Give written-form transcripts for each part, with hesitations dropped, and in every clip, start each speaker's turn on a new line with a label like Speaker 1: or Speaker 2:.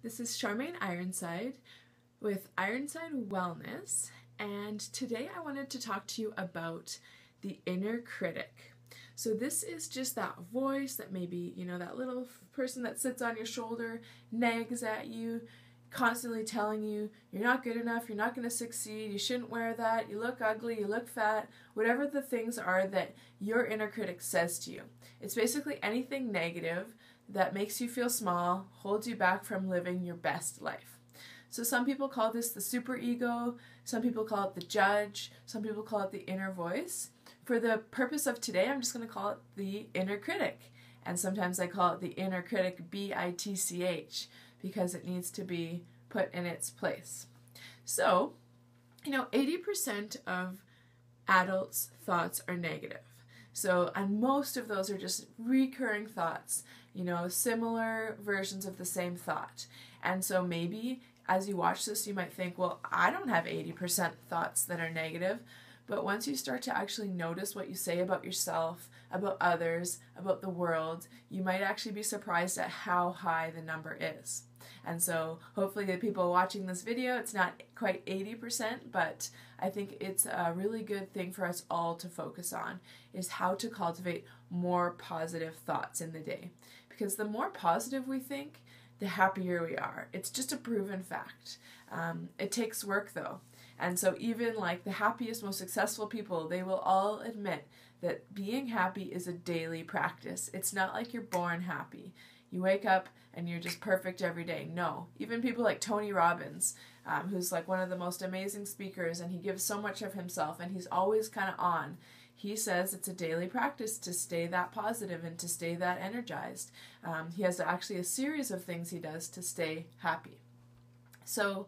Speaker 1: This is Charmaine Ironside with Ironside Wellness, and today I wanted to talk to you about the inner critic. So this is just that voice that maybe, that little person that sits on your shoulder, nags at you, constantly telling you you're not good enough, you're not going to succeed, you shouldn't wear that, you look ugly, you look fat, whatever the things are that your inner critic says to you. It's basically anything negative that makes you feel small, holds you back from living your best life. So some people call this the superego, some people call it the judge, some people call it the inner voice. For the purpose of today, I'm just going to call it the inner critic. And sometimes I call it the inner critic, B-I-T-C-H, because it needs to be put in its place. So, 80% of adults' thoughts are negative. So, and most of those are just recurring thoughts, similar versions of the same thought. And so maybe as you watch this, you might think, well, I don't have 80% thoughts that are negative. But once you start to actually notice what you say about yourself, about others, about the world, you might actually be surprised at how high the number is. And so hopefully the people watching this video, it's not quite 80%, but I think it's a really good thing for us all to focus on, is how to cultivate more positive thoughts in the day. Because the more positive we think, the happier we are. It's just a proven fact. It takes work though. And so even like the happiest, most successful people, they will all admit that being happy is a daily practice. It's not like you're born happy. You wake up and you're just perfect every day. No. Even people like Tony Robbins, who's like one of the most amazing speakers, and he gives so much of himself and he's always kind of on. He says it's a daily practice to stay that positive and to stay that energized. He has actually a series of things he does to stay happy. So,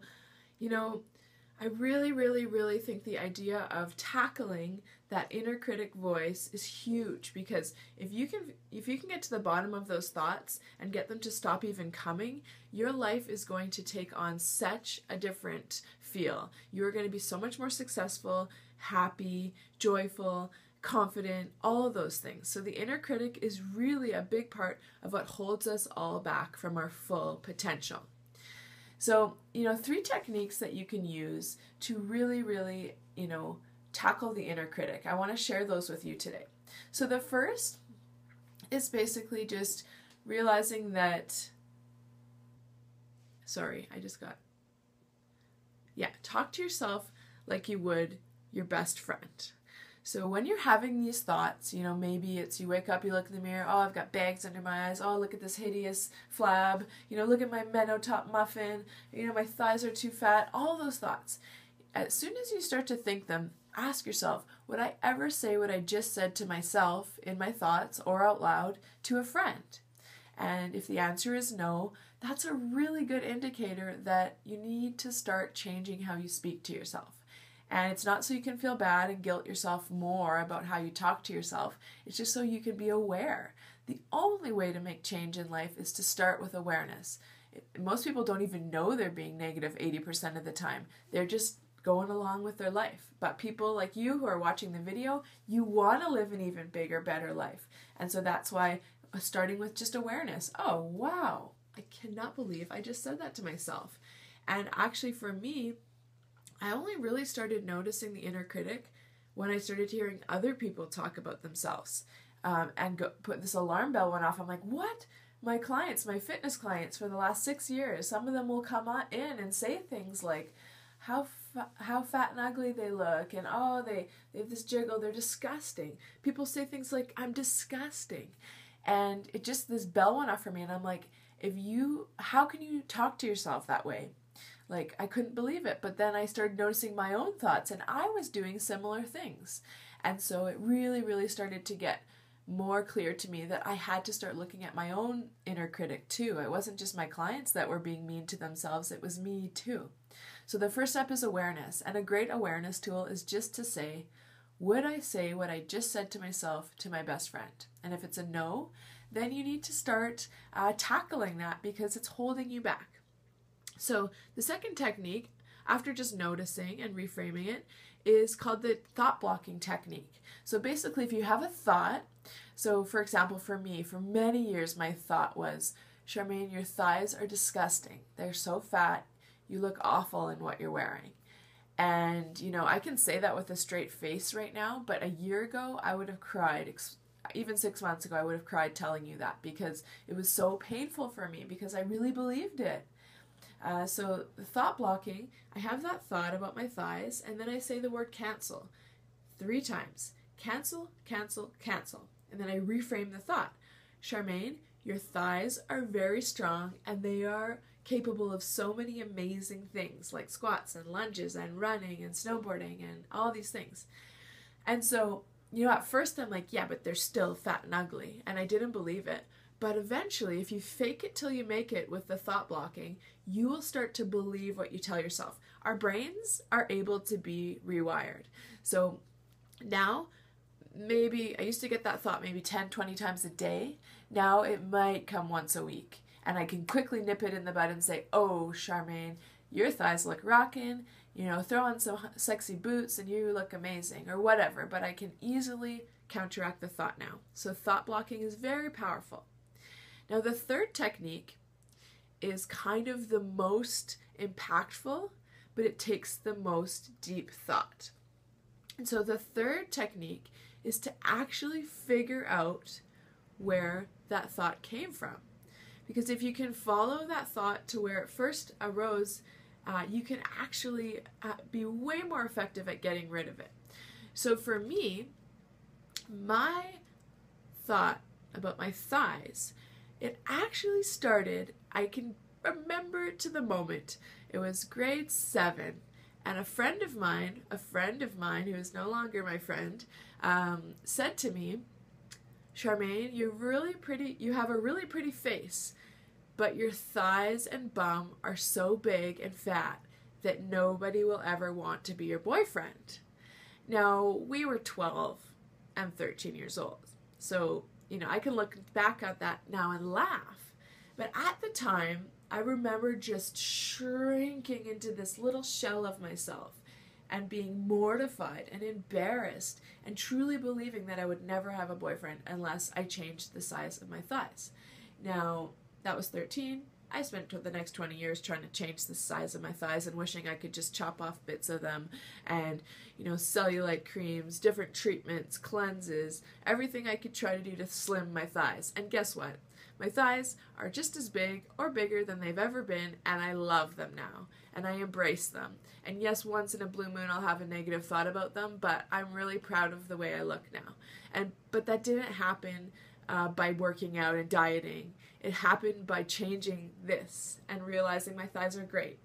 Speaker 1: I really, really, really think the idea of tackling that inner critic voice is huge, because if you can get to the bottom of those thoughts and get them to stop even coming, your life is going to take on such a different feel. You're going to be so much more successful, happy, joyful, confident, all of those things. So the inner critic is really a big part of what holds us all back from our full potential. So, 3 techniques that you can use to really, really, tackle the inner critic. I want to share those with you today. So the first is basically just realizing that, talk to yourself like you would your best friend. So when you're having these thoughts, maybe it's you wake up, you look in the mirror, oh, I've got bags under my eyes, oh, look at this hideous flab, look at my Menno top muffin, my thighs are too fat, all those thoughts. As soon as you start to think them, ask yourself, would I ever say what I just said to myself in my thoughts or out loud to a friend? And if the answer is no, that's a really good indicator that you need to start changing how you speak to yourself. And it's not so you can feel bad and guilt yourself more about how you talk to yourself. It's just so you can be aware. The only way to make change in life is to start with awareness. Most people don't even know they're being negative 80% of the time. They're just going along with their life. But people like you who are watching the video, you want to live an even bigger, better life. And so that's why starting with just awareness. Oh, wow, I cannot believe I just said that to myself. And actually for me, I only really started noticing the inner critic when I started hearing other people talk about themselves, and put this alarm bell went off. I'm like, what? My clients, my fitness clients for the last 6 years, some of them will come in and say things like how fat and ugly they look, and oh, they have this jiggle, they're disgusting. People say things like, I'm disgusting. And it just, this bell went off for me, and I'm like, how can you talk to yourself that way? Like, I couldn't believe it. But then I started noticing my own thoughts, and I was doing similar things. And so it really, really started to get more clear to me that I had to start looking at my own inner critic too. It wasn't just my clients that were being mean to themselves, it was me too. So the first step is awareness. And a great awareness tool is just to say, would I say what I just said to myself to my best friend? And if it's a no, then you need to start tackling that, because it's holding you back. So the second technique, after just noticing and reframing it, is called the thought blocking technique. So basically, if you have a thought, so for example, for me, for many years, my thought was, Charmaine, your thighs are disgusting. They're so fat. You look awful in what you're wearing. And, you know, I can say that with a straight face right now, but a year ago I would have cried. Even 6 months ago I would have cried telling you that, because it was so painful for me, because I really believed it. So the thought blocking, I have that thought about my thighs, and then I say the word cancel 3 times. Cancel, cancel, cancel. And then I reframe the thought. Charmaine, your thighs are very strong, and they are capable of so many amazing things, like squats and lunges and running and snowboarding and all these things. And so, you know, at first I'm like, yeah, but they're still fat and ugly. And I didn't believe it. But eventually, if you fake it till you make it with the thought blocking, you will start to believe what you tell yourself. Our brains are able to be rewired. So now, maybe I used to get that thought maybe 10, 20 times a day. Now it might come once a week. And I can quickly nip it in the bud and say, oh, Charmaine, your thighs look rockin'. You know, throw on some sexy boots and you look amazing, or whatever. But I can easily counteract the thought now. So thought blocking is very powerful. Now the third technique is kind of the most impactful, but it takes the most deep thought. And so the third technique is to actually figure out where that thought came from. Because if you can follow that thought to where it first arose, you can actually be way more effective at getting rid of it. So for me, my thought about my thighs, it actually started, I can remember it to the moment. It was grade 7, and a friend of mine who is no longer my friend, said to me, Charmaine, you have a really pretty face, but your thighs and bum are so big and fat that nobody will ever want to be your boyfriend. Now, we were 12 and 13 years old, so, you know, I can look back at that now and laugh. But at the time, I remember just shrinking into this little shell of myself and being mortified and embarrassed and truly believing that I would never have a boyfriend unless I changed the size of my thighs. Now, that was 13. I spent the next 20 years trying to change the size of my thighs and wishing I could just chop off bits of them and, you know, cellulite creams, different treatments, cleanses, everything I could try to do to slim my thighs. And guess what? My thighs are just as big or bigger than they've ever been, and I love them now, and I embrace them. And yes, once in a blue moon I'll have a negative thought about them, but I'm really proud of the way I look now. But that didn't happen by working out and dieting. It happened by changing this and realizing my thighs are great.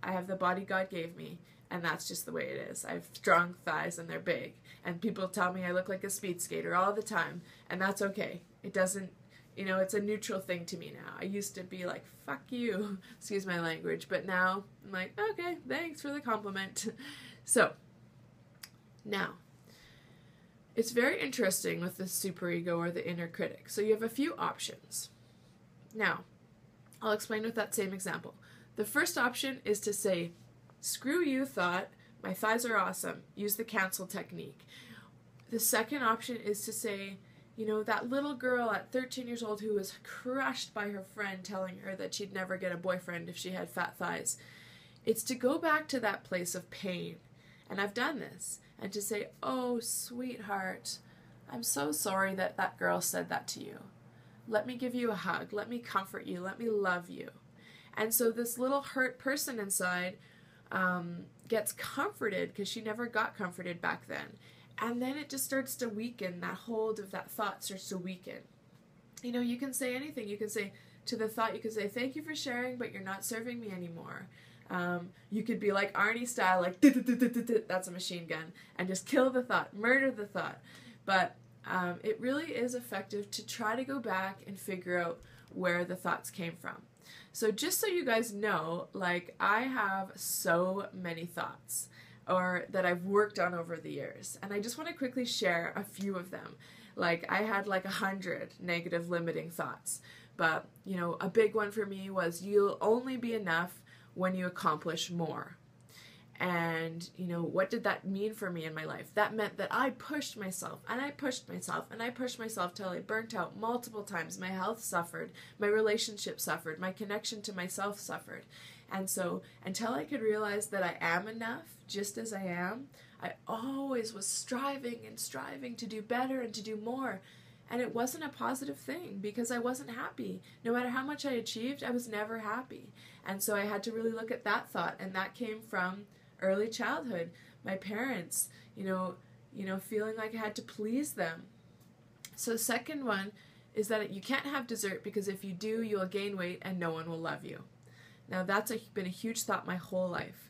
Speaker 1: I have the body God gave me, and that's just the way it is. I have strong thighs and they're big, and people tell me I look like a speed skater all the time, and that's okay. It doesn't, you know, it's a neutral thing to me now. I used to be like, fuck you, excuse my language, but now I'm like, okay, thanks for the compliment. So, now, it's very interesting with the superego or the inner critic. So you have a few options. Now, I'll explain with that same example. The first option is to say, screw you, thought, my thighs are awesome. Use the cancel technique. The second option is to say, you know, that little girl at 13 years old who was crushed by her friend telling her that she'd never get a boyfriend if she had fat thighs. It's to go back to that place of pain, and I've done this, and to say, oh, sweetheart, I'm so sorry that that girl said that to you. Let me give you a hug. Let me comfort you. Let me love you. And so this little hurt person inside gets comforted because she never got comforted back then. And then it just starts to weaken. That hold of that thought starts to weaken. You know, you can say anything. You can say to the thought, you can say, thank you for sharing, but you're not serving me anymore. You could be like Arnie style, like, that's a machine gun, and just kill the thought, murder the thought. But it really is effective to try to go back and figure out where the thoughts came from. So just so you guys know, like, I have so many thoughts or that I've worked on over the years, and I just want to quickly share a few of them. Like, I had like 100 negative limiting thoughts, but, you know, a big one for me was you'll only be enough when you accomplish more. And, what did that mean for me in my life? That meant that I pushed myself and I pushed myself and I pushed myself till I burnt out multiple times. My health suffered, my relationship suffered, my connection to myself suffered. And so until I could realize that I am enough just as I am, I always was striving and striving to do better and to do more. And it wasn't a positive thing because I wasn't happy. No matter how much I achieved, I was never happy. And so I had to really look at that thought, and that came from early childhood. My parents, feeling like I had to please them. So the second one is that you can't have dessert because if you do, you'll gain weight and no one will love you. Now that's been a huge thought my whole life.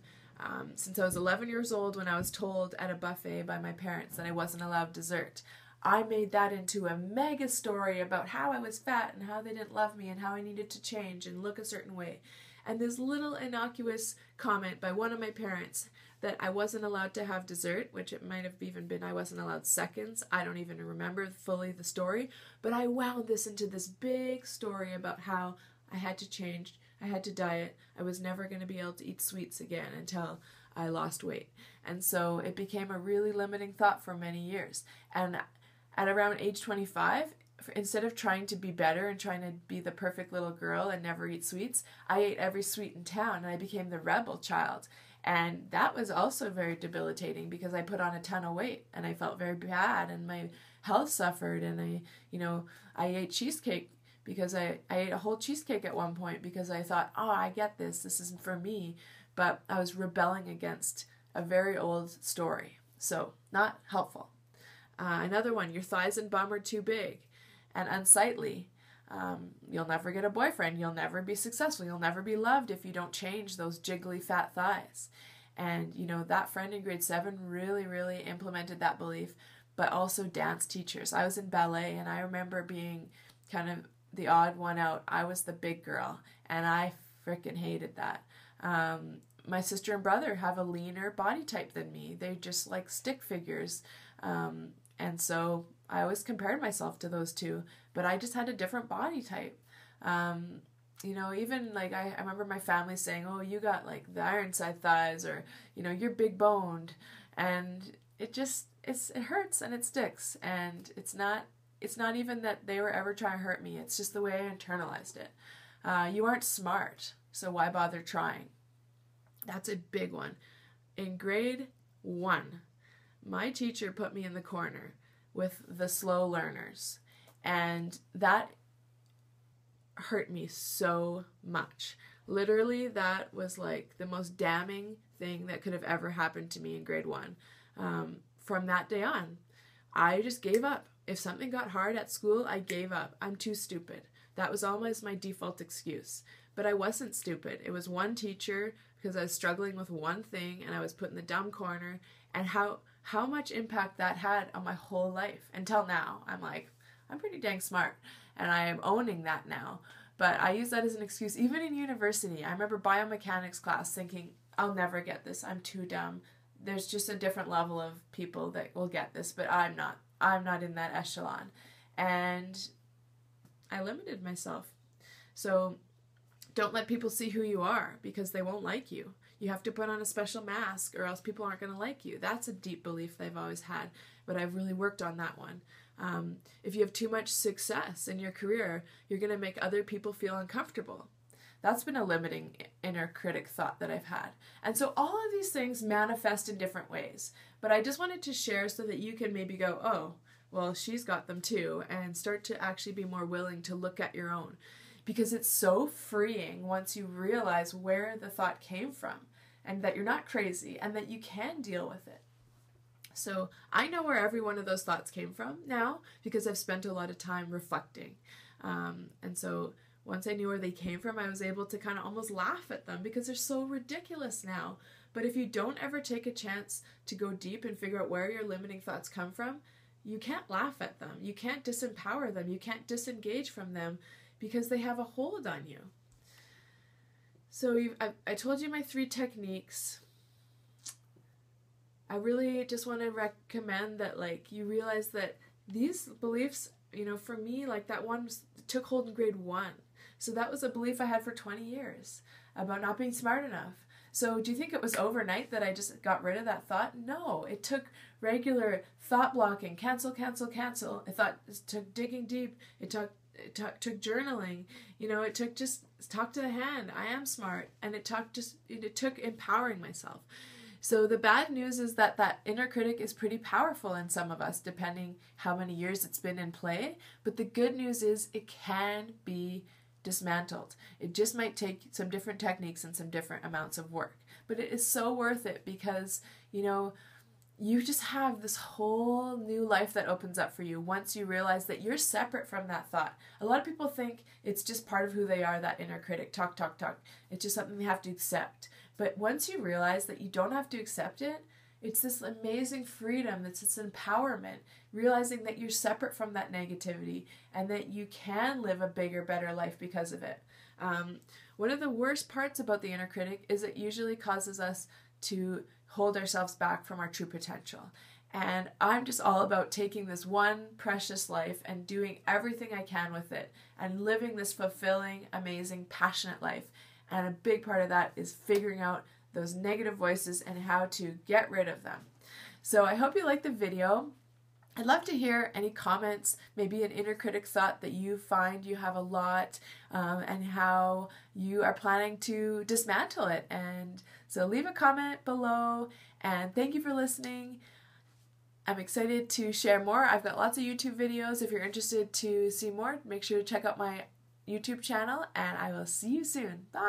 Speaker 1: Since I was 11 years old, when I was told at a buffet by my parents that I wasn't allowed dessert, I made that into a mega story about how I was fat and how they didn't love me and how I needed to change and look a certain way. And this little innocuous comment by one of my parents that I wasn't allowed to have dessert, which it might have even been I wasn't allowed seconds. I don't even remember fully the story, but I wound this into this big story about how I had to change, I had to diet, I was never going to be able to eat sweets again until I lost weight. And so it became a really limiting thought for many years. And at around age 25, instead of trying to be better and trying to be the perfect little girl and never eat sweets, I ate every sweet in town and I became the rebel child. And that was also very debilitating because I put on a ton of weight and I felt very bad and my health suffered. And I ate cheesecake because I ate a whole cheesecake at one point because I thought, oh, I get this. This isn't for me. But I was rebelling against a very old story. So not helpful. Another one, your thighs and bum are too big and unsightly. You'll never get a boyfriend. You'll never be successful. You'll never be loved if you don't change those jiggly fat thighs. And, that friend in grade 7 really, really implemented that belief, but also dance teachers. I was in ballet and I remember being kind of the odd one out. I was the big girl and I freaking hated that. My sister and brother have a leaner body type than me. They're just like stick figures. And so I always compared myself to those two, but I just had a different body type. Even like I remember my family saying, oh, you got like the Ironside thighs, or, you're big boned. And it hurts and it sticks. And it's not even that they were ever trying to hurt me. It's just the way I internalized it. You aren't smart, so why bother trying? That's a big one. In grade 1, my teacher put me in the corner with the slow learners, and that hurt me so much. Literally, that was like the most damning thing that could have ever happened to me in grade 1. From that day on, I just gave up. If something got hard at school, I gave up. I'm too stupid. That was always my default excuse. But I wasn't stupid. It was one teacher because I was struggling with one thing and I was put in the dumb corner, and how much impact that had on my whole life. Until now, I'm like, I'm pretty dang smart, and I am owning that now. But I use that as an excuse. Even in university, I remember biomechanics class thinking, I'll never get this. I'm too dumb. There's just a different level of people that will get this, but I'm not. I'm not in that echelon. And I limited myself. So don't let people see who you are because they won't like you. You have to put on a special mask or else people aren't going to like you. That's a deep belief that I've always had, but I've really worked on that one. If you have too much success in your career, you're going to make other people feel uncomfortable. That's been a limiting inner critic thought that I've had. And so all of these things manifest in different ways. But I just wanted to share so that you can maybe go, oh, well, she's got them too, and start to actually be more willing to look at your own. Because it's so freeing once you realize where the thought came from and that you're not crazy and that you can deal with it. So I know where every one of those thoughts came from now because I've spent a lot of time reflecting. And so once I knew where they came from, I was able to kind of almost laugh at them because they're so ridiculous now. But if you don't ever take a chance to go deep and figure out where your limiting thoughts come from, you can't laugh at them. You can't disempower them. You can't disengage from them because they have a hold on you. So I told you my 3 techniques. I really just want to recommend that you realize that these beliefs, for me, that one took hold in grade 1. So that was a belief I had for 20 years about not being smart enough. So do you think it was overnight that I just got rid of that thought? No, it took regular thought blocking, cancel, cancel, cancel. It took digging deep. It took journaling. It took just talk to the hand. I am smart. And it took empowering myself. So the bad news is that inner critic is pretty powerful in some of us, depending how many years it's been in play. But the good news is it can be dismantled. It just might take some different techniques and some different amounts of work. But it is so worth it because, you just have this whole new life that opens up for you once you realize that you're separate from that thought. A lot of people think it's just part of who they are, that inner critic, talk, talk, talk. It's just something they have to accept. But once you realize that you don't have to accept it, it's this amazing freedom, it's this empowerment, realizing that you're separate from that negativity and that you can live a bigger, better life because of it. One of the worst parts about the inner critic is it usually causes us to hold ourselves back from our true potential. And I'm just all about taking this one precious life and doing everything I can with it and living this fulfilling, amazing, passionate life. And a big part of that is figuring out those negative voices and how to get rid of them. So I hope you liked the video. I'd love to hear any comments, maybe an inner critic thought that you find you have a lot, and how you are planning to dismantle it. And so leave a comment below, and thank you for listening. I'm excited to share more. I've got lots of YouTube videos. If you're interested to see more, make sure to check out my YouTube channel, and I will see you soon. Bye!